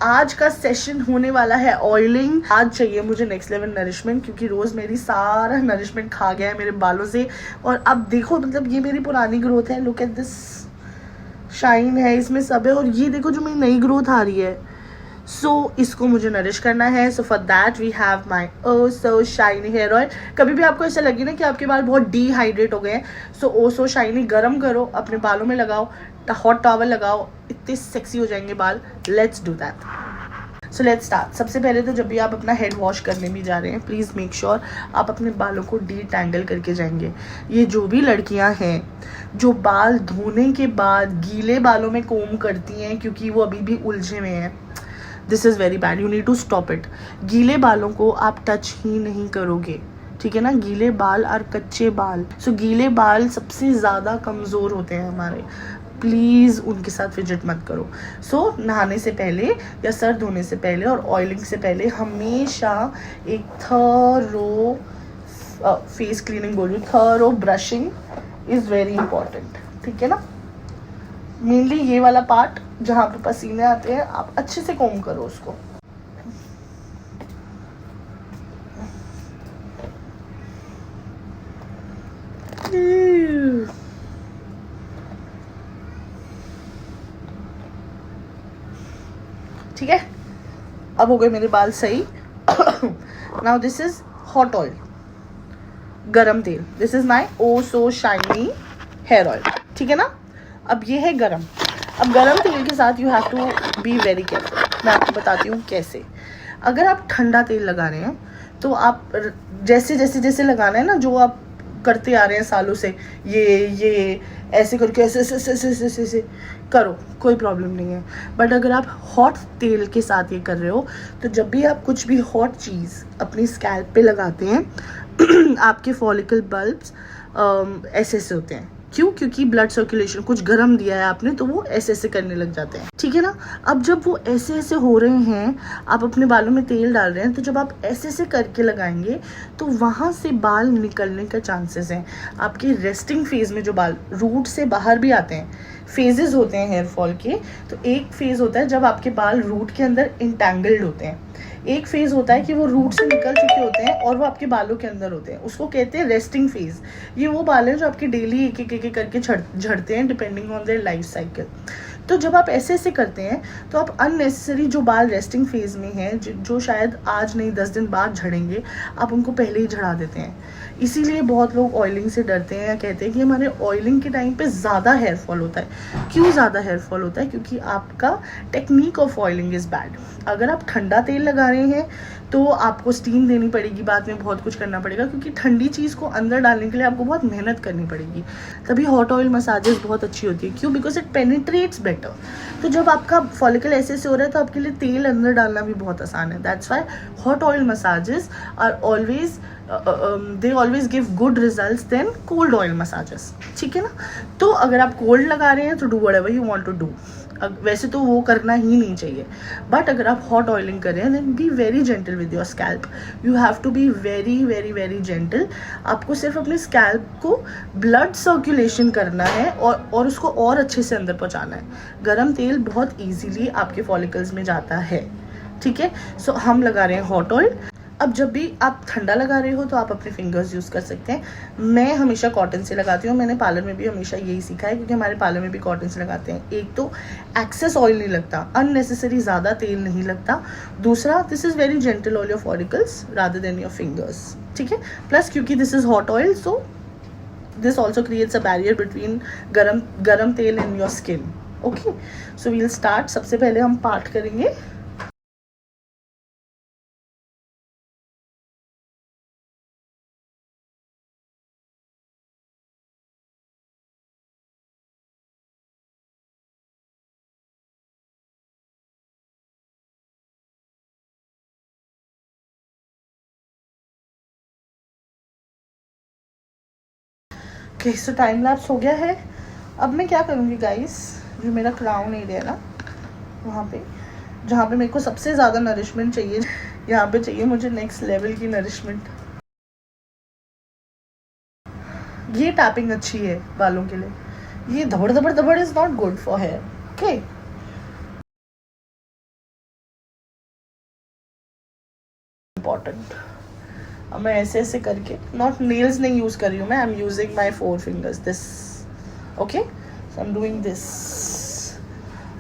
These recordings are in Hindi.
आज का सेशन होने वाला है ऑयलिंग। आज चाहिए मुझे नेक्स्ट लेवल नरिशमेंट, क्योंकि रोज मेरी सारा नरिशमेंट खा गया है मेरे बालों से। और अब देखो, मतलब ये मेरी पुरानी ग्रोथ है, लुक एट दिस, शाइन है इसमें सब है, और ये देखो जो मेरी नई ग्रोथ आ रही है। सो इसको मुझे नरिश करना है। So for that we have my oh so shiny hair oil. कभी भी आपको ऐसा लगे ना कि आपके बाल बहुत डिहाइड्रेट हो गए हैं, सो ओ सो शाइनी गर्म करो, अपने बालों में लगाओ, हॉट टॉवल लगाओ, इतने सेक्सी हो जाएंगे बाल। Let's do that. So let's start. सबसे पहले तो जब भी आप अपना हेड वॉश करने भी जा रहे हैं, प्लीज़ मेक श्योर आप अपने बालों को डीटैंगल करके जाएंगे। ये जो भी लड़कियां हैं जो बाल धोने के बाद गीले बालों में कोम करती हैं क्योंकि वो अभी भी उलझे हुए हैं, this is very bad, you need to stop it. गीले बालों को आप टच ही नहीं करोगे, ठीक है ना। गीले बाल और कच्चे बाल, सो गीले बाल सबसे ज़्यादा कमज़ोर होते हैं हमारे, प्लीज़ उनके साथ फिजिट मत करो। सो नहाने से पहले या सर धोने से पहले और ऑयलिंग से पहले हमेशा एक थरो फेस क्लीनिंग बोल रही हूँ, thorough brushing is very important, ठीक है ना। मेनली ये वाला पार्ट जहाँ पे पसीने आते हैं, आप अच्छे से कोम करो उसको। ठीक है, अब हो गए मेरे बाल सही। Now this is hot oil, गरम तेल। This is my oh so shiny hair oil, ठीक है ना। अब ये है गरम। अब गरम तेल के साथ you have to be very careful. मैं आपको बताती हूँ कैसे। अगर आप ठंडा तेल लगा रहे हैं तो आप जैसे जैसे जैसे लगाना है ना, जो आप करते आ रहे हैं सालों से, ये ऐसे करके ऐसे ऐसे ऐसे ऐसे ऐसे ऐसे करो, कोई प्रॉब्लम नहीं है। बट अगर आप हॉट तेल के साथ ये कर रहे हो, तो जब भी आप कुछ भी हॉट चीज़ अपनी स्कैल्प पे लगाते हैं आपके फॉलिकल बल्ब्स ऐसे ऐसे होते हैं। क्यों? क्योंकि ब्लड सर्कुलेशन, कुछ गर्म दिया है आपने तो वो ऐसे ऐसे करने लग जाते हैं, ठीक है ना। अब जब वो ऐसे ऐसे हो रहे हैं, आप अपने बालों में तेल डाल रहे हैं, तो जब आप ऐसे ऐसे करके लगाएंगे तो वहाँ से बाल निकलने का चांसेस हैं। आपके रेस्टिंग फेज में जो बाल रूट से बाहर भी आते हैं, फेजेस होते हैं हेयर फॉल के। तो एक फेज होता है जब आपके बाल रूट के अंदर इंटैंगल्ड होते हैं, एक फेज होता है कि वो रूट से निकल चुके होते हैं और वो आपके बालों के अंदर होते हैं, उसको कहते हैं रेस्टिंग फेज। ये वो बाल हैं जो आपके डेली एक एक करके झड़ते हैं depending on their life cycle. तो जब आप ऐसे ऐसे करते हैं तो आप अननेसेसरी जो बाल रेस्टिंग फेज में हैं, जो शायद आज नहीं 10 दिन बाद झड़ेंगे, आप उनको पहले ही झड़ा देते हैं। इसीलिए बहुत लोग ऑयलिंग से डरते हैं या कहते हैं कि हमारे ऑयलिंग के टाइम पे ज़्यादा हेयर फॉल होता है। क्यों ज़्यादा हेयर फॉल होता है? क्योंकि आपका technique of oiling is bad. अगर आप ठंडा तेल लगा रहे हैं तो आपको स्टीम देनी पड़ेगी, बाद में बहुत कुछ करना पड़ेगा, क्योंकि ठंडी चीज़ को अंदर डालने के लिए आपको बहुत मेहनत करनी पड़ेगी। तभी हॉट ऑयल मसाजेस बहुत अच्छी होती है। क्यों? Because it penetrates better. तो जब आपका फॉलिकल ऐसे से हो रहा है तो आपके लिए तेल अंदर डालना भी बहुत आसान है। That's why hot oil massages are always they always give good results then cold oil massages, ठीक है ना। तो अगर आप कोल्ड लगा रहे हैं तो do whatever you want to do. वैसे तो वो करना ही नहीं चाहिए, बट अगर आप हॉट ऑयलिंग कर रहे हैं then be very gentle with your scalp. You have to be very very very gentle. आपको सिर्फ अपने स्कैल्प को ब्लड सर्कुलेशन करना है और उसको और अच्छे से अंदर पहुंचाना है। गरम तेल बहुत ईजीली आपके फॉलिकल्स में जाता है, ठीक है। सो हम लगा रहे हैं हॉट ऑयल। अब जब भी आप ठंडा लगा रहे हो तो आप अपने फिंगर्स यूज़ कर सकते हैं। मैं हमेशा कॉटन से लगाती हूँ। मैंने पार्लर में भी हमेशा यही सीखा है, क्योंकि हमारे पार्लर में भी कॉटन से लगाते हैं। एक तो एक्सेस ऑयल नहीं लगता, अननेसेसरी ज़्यादा तेल नहीं लगता। दूसरा, this is very gentle on your follicles rather than your fingers, ठीक है। प्लस क्योंकि this is hot oil, so this also creates a barrier between गरम तेल and your skin. Okay, so we'll start. सबसे पहले हम पार्ट करेंगे। ओके, सो टाइम लैप्स हो गया है। अब मैं क्या करूँगी गाइस, जो मेरा क्राउन एरिया है ना, वहाँ पे जहाँ पे मेरे को सबसे ज़्यादा नरिशमेंट चाहिए, यहाँ पे चाहिए मुझे नेक्स्ट लेवल की नरिशमेंट। ये टैपिंग अच्छी है बालों के लिए। ये धबड़ धबड़ धबड़ is not good for hair. Okay, important. अब मैं ऐसे ऐसे करके, नॉट नेल्स नहीं यूज़ कर रही हूँ मैं, I am using my 4 fingers, this, okay, so I am doing this.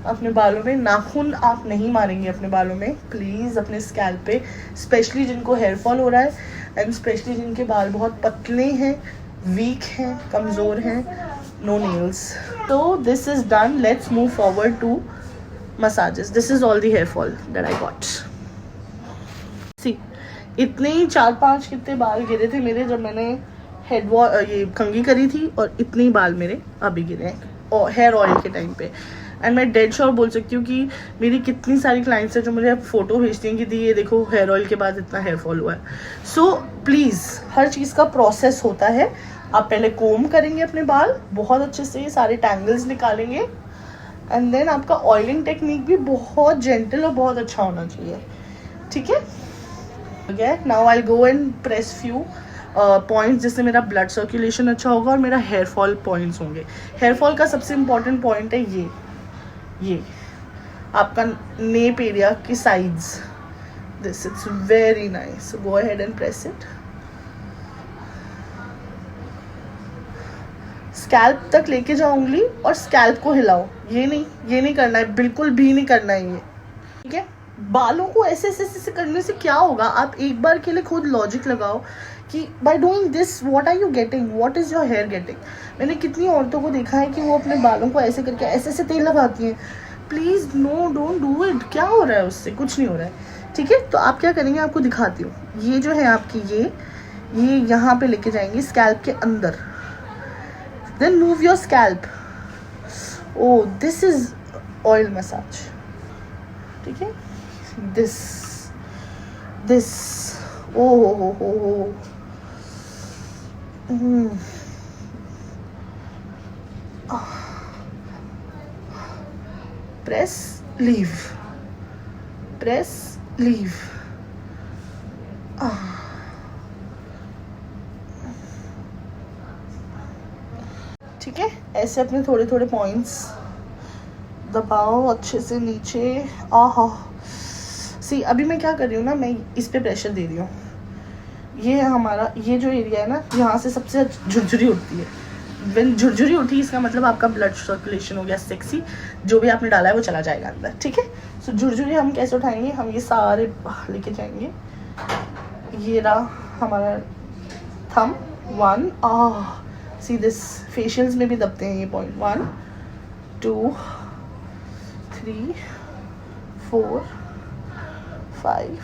अपने बालों में नाखून आप नहीं मारेंगे, अपने बालों में प्लीज़, अपने स्कैल्प पे, स्पेशली जिनको हेयर फॉल हो रहा है एंड स्पेशली जिनके बाल बहुत पतले हैं, वीक हैं, कमज़ोर हैं, नो नेल्स। तो this is done, let's move forward to massages. This is all the hair fall that I got. See, इतने ही 4-5 कितने बाल गिरे थे मेरे जब मैंने ये कंघी करी थी, और इतने ही बाल मेरे अभी गिरे हैं और हेयर ऑयल के टाइम पे। एंड मैं डेड श्योर बोल सकती हूँ कि मेरी कितनी सारी क्लाइंट्स हैं जो मुझे फ़ोटो भेजती हैं कि दी ये देखो हेयर ऑयल के बाद इतना हेयर फॉल हुआ है। सो प्लीज़, हर चीज़ का प्रोसेस होता है। आप पहले कोम करेंगे अपने बाल बहुत अच्छे से, सारे टैंगल्स निकालेंगे, एंड देन आपका ऑयलिंग टेक्निक भी बहुत जेंटल और बहुत अच्छा होना चाहिए, ठीक है। Okay, now I go and press few points, जिससे मेरा ब्लड सर्कुलेशन अच्छा होगा और मेरा हेयर फॉल पॉइंट्स होंगे। हेयर फॉल का सबसे इम्पॉर्टेंट पॉइंट है ये आपका नेप एरिया की sides, this it's very nice, go ahead and press it. Scalp तक लेके जाओ उंगली और स्कैल्प को हिलाओ, ये नहीं करना है, बिल्कुल भी नहीं करना है ये, ठीक है। बालों को ऐसे ऐसे करने से क्या होगा, आप एक बार के लिए खुद लॉजिक लगाओ कि by doing this what are you getting, what is your hair getting. मैंने कितनी औरतों को देखा है कि वो अपने बालों को ऐसे करके ऐसे ऐसे तेल लगाती हैं। Please no, don't do it. क्या हो रहा है उससे, कुछ नहीं हो रहा है, ठीक है। तो आप क्या करेंगे, आपको दिखाती हूँ। ये जो है आपकी ये यहाँ पे लेके जाएंगे स्कैल्प के अंदर, then move your scalp. Oh, this is oil massage, ठीक है। दिस ओ हो प्रेस लीव, प्रेस लीव। ठीक है, ऐसे अपने थोड़े थोड़े पॉइंट्स दबाओ अच्छे से नीचे। आहा, सी अभी मैं क्या कर रही हूँ ना, मैं इस पे प्रेशर दे रही हूँ। ये हमारा ये जो एरिया है ना, यहाँ से सबसे झुरझुरी उठती है। व्हेन झुरझुरी उठी, इसका मतलब आपका ब्लड सर्कुलेशन हो गया सेक्सी, जो भी आपने डाला है वो चला जाएगा अंदर, ठीक है। सो झुरझुरी हम कैसे उठाएंगे, हम ये सारे लेके जाएंगे। ये रहा हमारा थंब, 1 सी दिस, फेशियल्स में भी दबते हैं ये पॉइंट, 1 2 3 4 5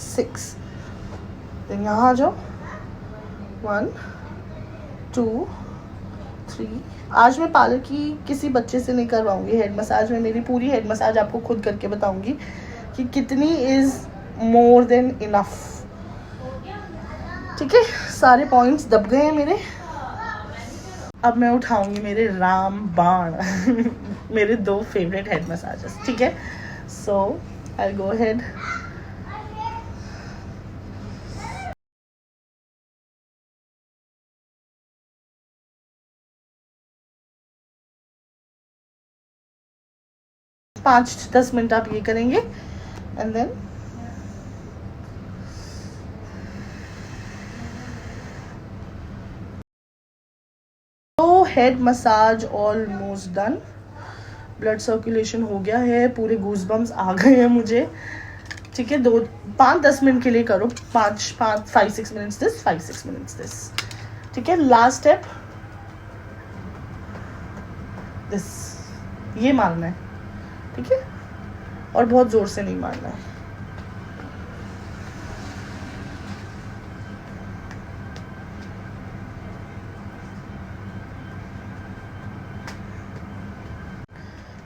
6। देन यहाँ आ जाओ, 1 2 3। आज मैं पार्लर की किसी बच्चे से नहीं करवाऊंगी हेड मसाज, में मेरी पूरी हेड मसाज आपको खुद करके बताऊंगी कि कितनी इज़ मोर देन इनफ, ठीक है। सारे पॉइंट्स दब गए हैं मेरे। अब मैं उठाऊंगी मेरे राम बाण मेरे 2 फेवरेट हेड मसाजेस, ठीक है। सो आई गो हेड, पाँच 10 मिनट आप ये करेंगे, एंड देन तो head massage almost done. Blood circulation हो गया है, पूरे गूज़बम्स आ गए हैं मुझे, ठीक है। 5-10 मिनट के लिए करो, 5-6 मिनट्स दिस, 5-6 मिनट्स दिस, ठीक है। लास्ट स्टेप दिस, ये मारना है, ठीक है, और बहुत ज़ोर से नहीं मारना है।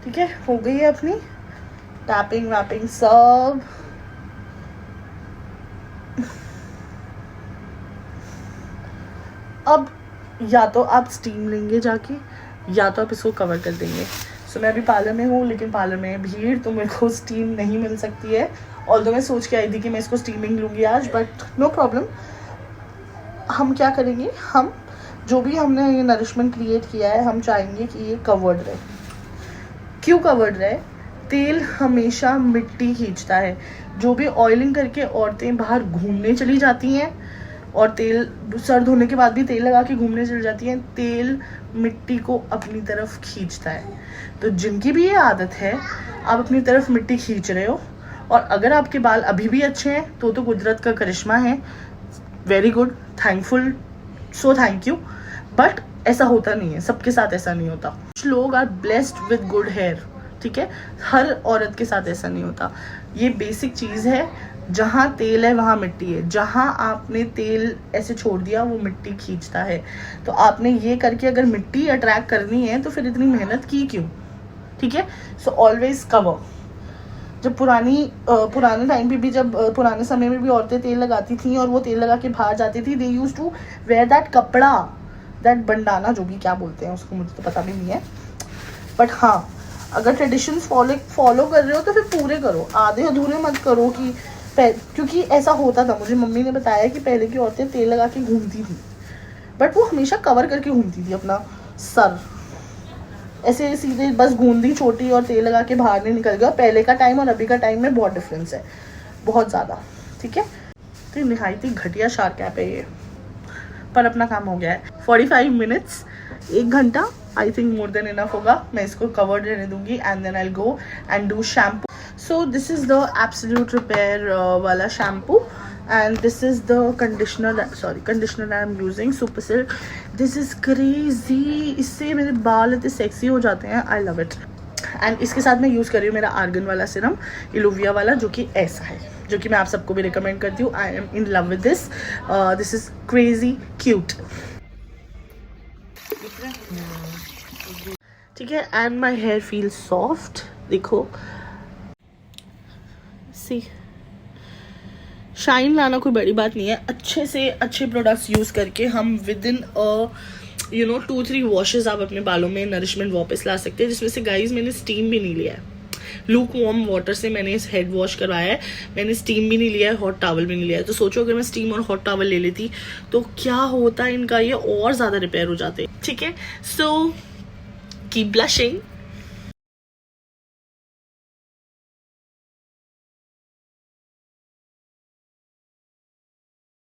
ठीक है, हो गई है अपनी टैपिंग वैपिंग सब। अब या तो आप स्टीम लेंगे जाके, या तो आप इसको कवर कर देंगे। सो मैं अभी पार्लर में हूँ, लेकिन पार्लर में भीड़, तो मेरे को स्टीम नहीं मिल सकती है। ऑल्दो मैं सोच के आई थी कि मैं इसको स्टीमिंग लूँगी आज, बट नो प्रॉब्लम। हम क्या करेंगे, हम जो भी हमने ये नरिशमेंट क्रिएट किया है, हम चाहेंगे कि ये कवर्ड रहे। क्यों कवर्ड रहे, तेल हमेशा मिट्टी खींचता है। जो भी ऑयलिंग करके औरतें बाहर घूमने चली जाती हैं और तेल सर धोने के बाद भी तेल लगा के घूमने चली जाती हैं, तेल मिट्टी को अपनी तरफ खींचता है। तो जिनकी भी ये आदत है, आप अपनी तरफ मिट्टी खींच रहे हो, और अगर आपके बाल अभी भी अच्छे हैं तो कुदरत का करिश्मा है, very good, thankful, so thank you. But ऐसा होता नहीं है, सबके साथ ऐसा नहीं होता। कुछ लोग are blessed with good hair, ठीक है, हर औरत के साथ ऐसा नहीं होता। ये बेसिक चीज़ है, जहाँ तेल है वहाँ मिट्टी है। जहाँ आपने तेल ऐसे छोड़ दिया वो मिट्टी खींचता है। तो आपने ये करके अगर मिट्टी अट्रैक्ट करनी है तो फिर इतनी मेहनत की क्यों, ठीक है। So always cover. जब पुराने टाइम पे भी, जब पुराने समय में भी औरतें तेल लगाती थी और वो तेल लगा के बाहर जाती थी, दे यूज टू वेयर दैट कपड़ा, दैट बंडाना, जो भी क्या बोलते हैं उसको, मुझे तो पता भी नहीं है। बट हाँ, अगर ट्रेडिशंस फॉलो कर रहे हो तो फिर पूरे करो, आधे अधूरे मत करो। क्योंकि ऐसा होता था, मुझे मम्मी ने बताया कि पहले की औरतें तेल लगा के घूमती थी, बट वो हमेशा कवर करके घूमती थी अपना सर, ऐसे सीधे बस गूंदी छोटी और तेल लगा के बाहर नहीं निकल गया। पहले का टाइम और अभी का टाइम में बहुत डिफरेंस है, बहुत ज़्यादा, ठीक है। तो निहायत ही घटिया शार्क कैप है ये, पर अपना काम हो गया है। 45 मिनट्स, 1 घंटा, I think more than enough होगा। मैं इसको कवर्ड रहने दूंगी and then I go and do shampoo. So this is the absolute repair वाला shampoo, and this is the conditioner I am using, Super Silk. This is crazy, इससे मेरे बाल इतने सेक्सी हो जाते हैं, I love it. एंड इसके साथ मैं यूज़ कर रही हूँ मेरा आर्गन वाला सिरम, इलोविया वाला, जो कि ऐसा है, जो कि मैं आप सबको भी रिकमेंड करती हूँ। I am in love with this, this is crazy cute, ठीक है। And my hair feel soft, देखो, सी, शाइन लाना कोई बड़ी बात नहीं है। अच्छे से अच्छे प्रोडक्ट्स यूज़ करके हम विद इन 2-3 वॉशेस आप अपने बालों में नरिशमेंट वापस ला सकते हैं। जिसमें से गाइज मैंने स्टीम भी नहीं लिया है, लूक वार्म वाटर से मैंने इस हेड वॉश करवाया है, मैंने स्टीम भी नहीं लिया है, हॉट टॉवल भी नहीं लिया है। तो सोचो अगर मैं स्टीम और हॉट टॉवल ले लेती तो क्या होता, इनका ये और ज़्यादा रिपेयर हो जाते, ठीक है। So keep blushing.